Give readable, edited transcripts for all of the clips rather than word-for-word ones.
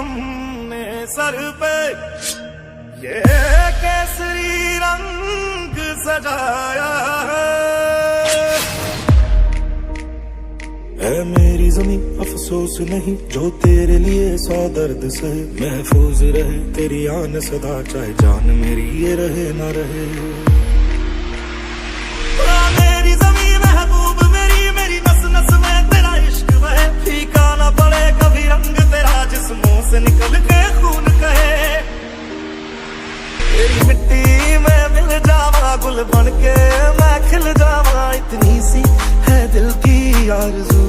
हमने सर पे ये केसरी रंग सजाया है मेरी ज़मीं अफसोस नहीं जो तेरे लिए 100 दर्द सहे महफूज रहे तेरी आन सदा चाहे जान मेरी ये रहे ना रहे मेरी ज़मीं महबूब मेरी नस नस में तेरा इश्क बहे फीका ना पड़े कभी रंग तेरा जिस्मों से निकल के खून कहे तेरी मिट्टी में मिल जावा गुल बन के मैं खिल जावा इतनी सी है दिल की आरज़ू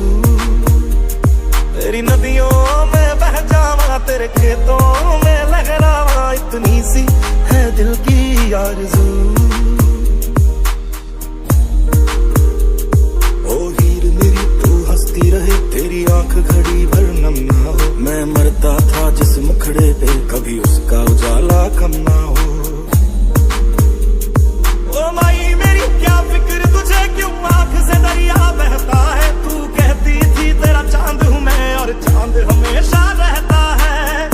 तेरी नदियों में बह जावा तेरे खेतों में लहरावा इतनी सी है दिल की आरज़ू ओ हीर मेरी तू हंसती रहे तेरी आंख घड़ी भर नम ना हो मैं मरता था जिस मुखड़े पे कभी उसका उजाला कम ना हो ओ माई मेरी क्या फिक्र तुझे क्यों आंख से दरिया बहता है तू कहती थी तेरा चांद हूं मैं और चांद हमेशा रहता है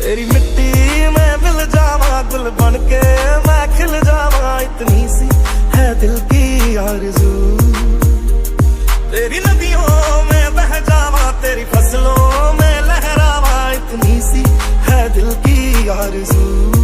तेरी मिट्टी में मिल जावा गुल बन के मैं खिल जावा इतनी सी है दिल की आरज़ू तेरी नदियों में बह जावा तेरी फसलों में लहरावा इतनी सी है दिल की आरज़ू